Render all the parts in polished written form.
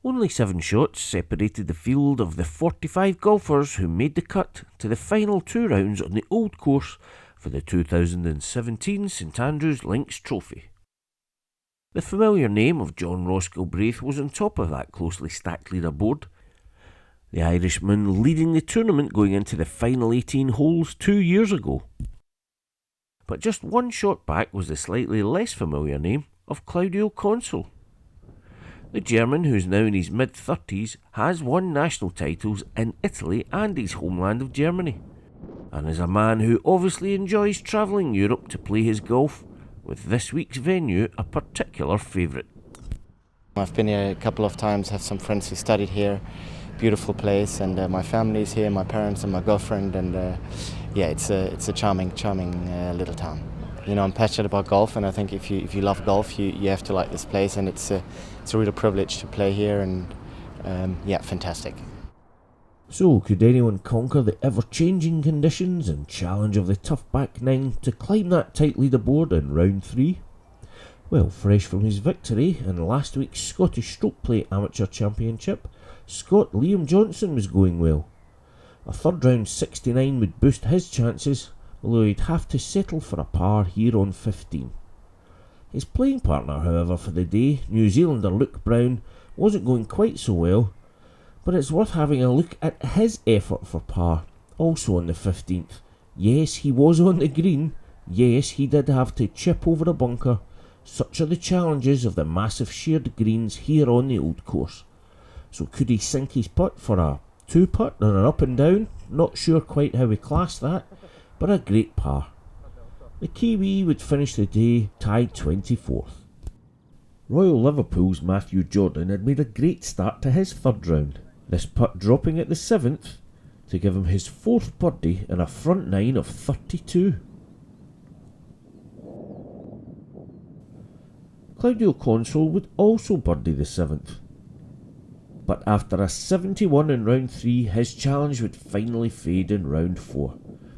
Only 7 shots separated the field of the 45 golfers who made the cut to the final 2 rounds on the Old Course for the 2017 St Andrews Links Trophy. The familiar name of John Ross Galbraith was on top of that closely stacked leaderboard, the Irishman leading the tournament going into the final 18 holes 2 years ago. But just 1 shot back was the slightly less familiar name of Claudio Consol. The German, who's now in his mid-30s, has won national titles in Italy and his homeland of Germany, and is a man who obviously enjoys travelling Europe to play his golf, with this week's venue a particular favourite. I've been here a couple of times, have some friends who studied here, beautiful place, and my family's here, my parents and my girlfriend, and it's a charming little town. You know, I'm passionate about golf, and I think if you love golf, you have to like this place, and it's a real privilege to play here, and fantastic. So, could anyone conquer the ever-changing conditions and challenge of the tough back nine to climb that tight leaderboard in round 3? Well, fresh from his victory in last week's Scottish Stroke Play Amateur Championship, Scot Liam Johnson was going well. A third round 69 would boost his chances, although he'd have to settle for a par here on 15. His playing partner, however, for the day, New Zealander Luke Brown, wasn't going quite so well, but it's worth having a look at his effort for par, also on the 15th. Yes, he was on the green, yes, he did have to chip over a bunker. Such are the challenges of the massive shared greens here on the Old Course. So could he sink his putt for a 2-putt or an up and down? Not sure quite how we class that, but a great par. The Kiwi would finish the day tied 24th. Royal Liverpool's Matthew Jordan had made a great start to his third round, this putt dropping at the 7th to give him his 4th birdie in a front 9 of 32. Claudio Consol would also birdie the 7th, but after a 71 in round 3, his challenge would finally fade in round 4,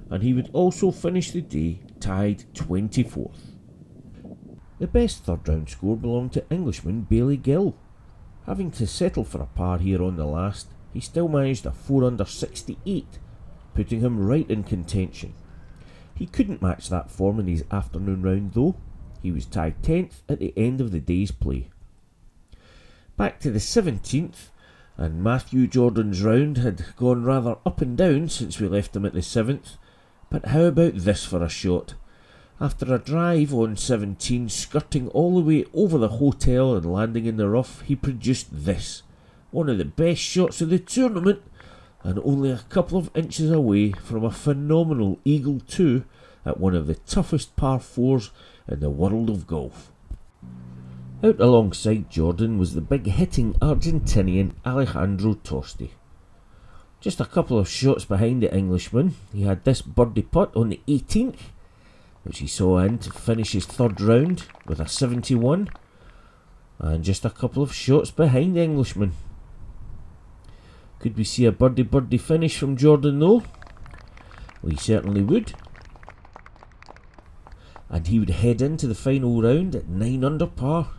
and he would also finish the day tied 24th. The best third round score belonged to Englishman Bailey Gill. Having to settle for a par here on the last, he still managed a 4 under 68, putting him right in contention. He couldn't match that form in his afternoon round though. He was tied 10th at the end of the day's play. Back to the 17th, and Matthew Jordan's round had gone rather up and down since we left him at the 7th, but how about this for a shot? After a drive on 17, skirting all the way over the hotel and landing in the rough, he produced this, one of the best shots of the tournament, and only a couple of inches away from a phenomenal Eagle 2 at one of the toughest par 4s in the world of golf. Out alongside Jordan was the big-hitting Argentinian Alejandro Tosti. Just a couple of shots behind the Englishman, he had this birdie putt on the 18th, which he saw in to finish his third round with a 71, and just a couple of shots behind the Englishman. Could we see a birdie finish from Jordan though? We certainly would. And he would head into the final round at 9 under par.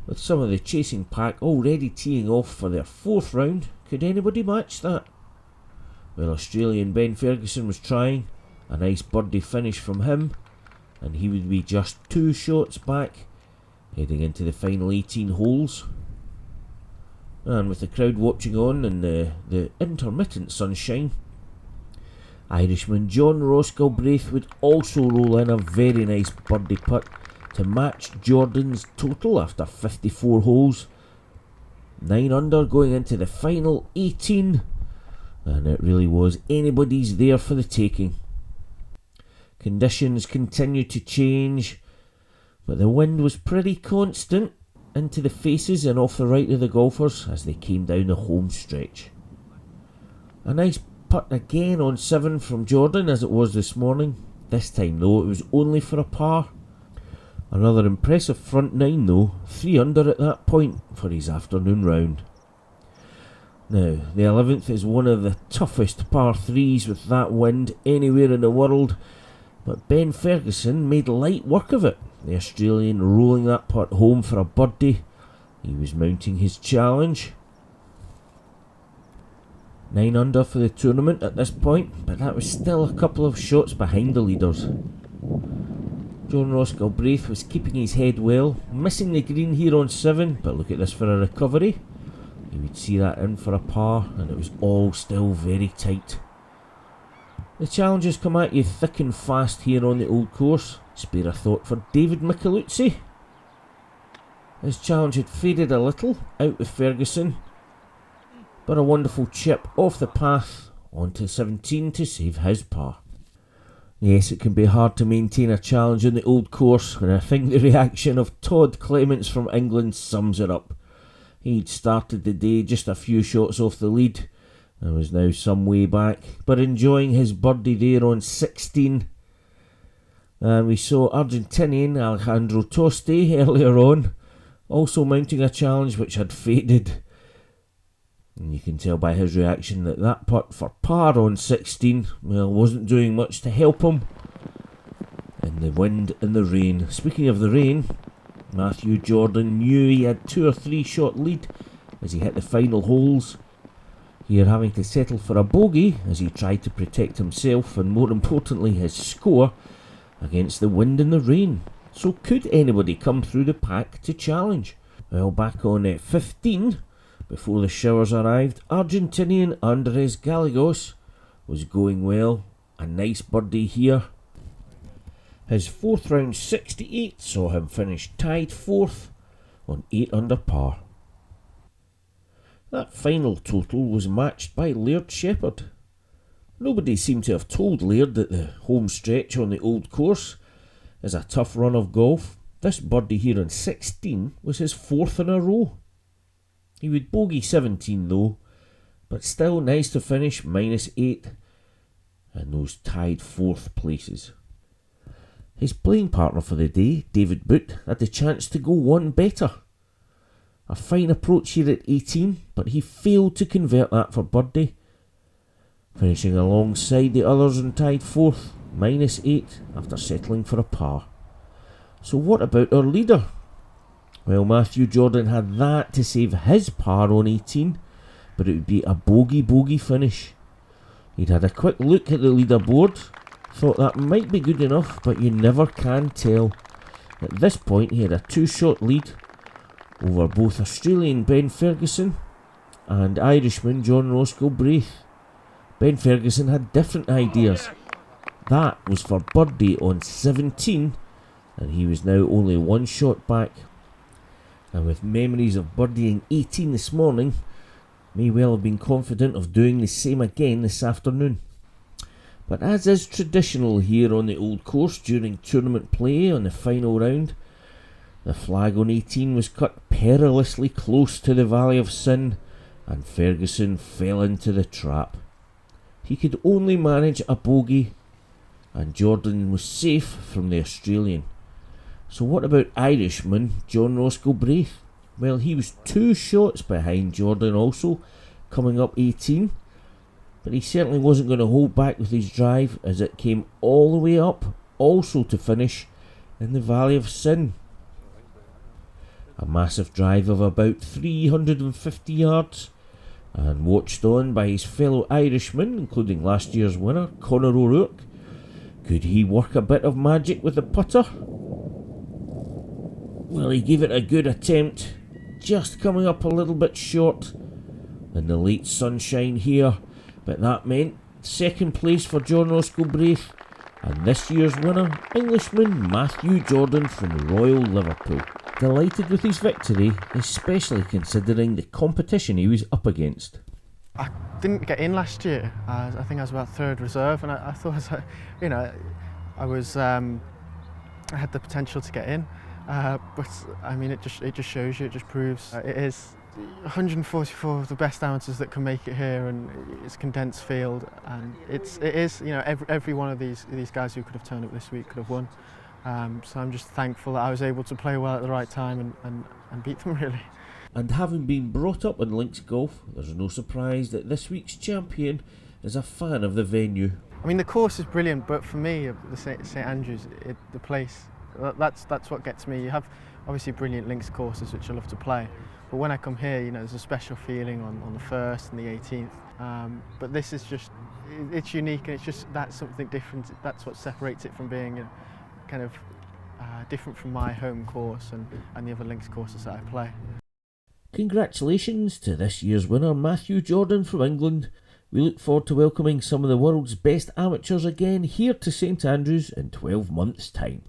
With some of the chasing pack already teeing off for their 4th round, could anybody match that? Well, Australian Ben Ferguson was trying, a nice birdie finish from him, and he would be just 2 shots back, heading into the final 18 holes. And with the crowd watching on and the intermittent sunshine, Irishman John Ross Galbraith would also roll in a very nice birdie putt to match Jordan's total after 54 holes. 9 under going into the final 18, and it really was anybody's there for the taking. Conditions continued to change, but the wind was pretty constant into the faces and off the right of the golfers as they came down the home stretch. A nice putt again on 7 from Jordan as it was this morning. This time though it was only for a par. Another impressive front 9 though, 3 under at that point for his afternoon round. Now, the 11th is one of the toughest par 3s with that wind anywhere in the world, but Ben Ferguson made light work of it, the Australian rolling that putt home for a birdie He was mounting his challenge. 9 under for the tournament at this point, but that was still a couple of shots behind the leaders. John Ross Galbraith was keeping his head well, missing the green here on 7, but look at this for a recovery. He would see that in for a par, and it was all still very tight. The challenges come at you thick and fast here on the old course. Spare a thought for David Micheluzzi. His challenge had faded a little, out with Ferguson, but a wonderful chip off the path onto 17 to save his par. Yes, it can be hard to maintain a challenge on the old course, and I think the reaction of Todd Clements from England sums it up. He'd started the day just a few shots off the lead, and was now some way back, but enjoying his birdie there on 16. And we saw Argentinian Alejandro Tosti earlier on, also mounting a challenge which had faded. And you can tell by his reaction that that putt for par on 16, well, wasn't doing much to help him. In the wind and the rain. Speaking of the rain, Matthew Jordan knew he had 2 or 3 shot lead as he hit the final holes. Here having to settle for a bogey as he tried to protect himself and more importantly his score against the wind and the rain. So could anybody come through the pack to challenge? Well, back on 15, before the showers arrived, Argentinian Andres Gallegos was going well. A nice birdie here. His 4th round 68 saw him finish tied 4th on 8 under par. That final total was matched by Laird Shepherd. Nobody seemed to have told Laird that the home stretch on the old course is a tough run of golf. This birdie here on 16 was his 4th in a row. He would bogey 17 though, but still nice to finish -8 and those tied 4th places. His playing partner for the day, David Boot, had the chance to go one better. A fine approach here at 18, but he failed to convert that for birdie, finishing alongside the others and tied 4th, -8 after settling for a par. So what about our leader? Well, Matthew Jordan had that to save his par on 18, but it would be a bogey finish. He'd had a quick look at the leaderboard, thought that might be good enough, but you never can tell. At this point he had a 2-shot lead over both Australian Ben Ferguson and Irishman John Ross Galbraith. Ben Ferguson had different ideas. That was for birdie on 17, and he was now only 1 shot back. And with memories of birdieing 18 this morning, may well have been confident of doing the same again this afternoon. But as is traditional here on the old course during tournament play on the final round, the flag on 18 was cut perilously close to the Valley of Sin, and Ferguson fell into the trap. He could only manage a bogey, and Jordan was safe from the Australian. So what about Irishman John Ross Galbraith? Well, he was 2 shots behind Jordan also, coming up 18, but he certainly wasn't going to hold back with his drive as it came all the way up, also to finish in the Valley of Sin. A massive drive of about 350 yards, and watched on by his fellow Irishmen, including last year's winner, Conor O'Rourke. Could he work a bit of magic with the putter? Well, he gave it a good attempt, just coming up a little bit short in the late sunshine here, but that meant 2nd place for John Ross Galbraith, and this year's winner, Englishman Matthew Jordan from Royal Liverpool. Delighted with his victory, especially considering the competition he was up against. I didn't get in last year. I think I was about 3rd reserve, and I thought, you know, I had the potential to get in. But I mean, it just shows you, it just proves it is 144 of the best amateurs that can make it here, and it's a condensed field, and it is, you know, every one of these guys who could have turned up this week could have won. So I'm just thankful that I was able to play well at the right time and beat them really. And having been brought up in links golf, there's no surprise that this week's champion is a fan of the venue. I mean, the course is brilliant, but for me, the St Andrews, the place, that's what gets me. You have obviously brilliant links courses which I love to play. But when I come here, you know, there's a special feeling on the 1st and the 18th. But this is just, it's unique, and it's just, that's something different. That's what separates it from being, you know, kind of different from my home course and the other links courses that I play. Congratulations to this year's winner, Matthew Jordan from England. We look forward to welcoming some of the world's best amateurs again here to St Andrews in 12 months' time.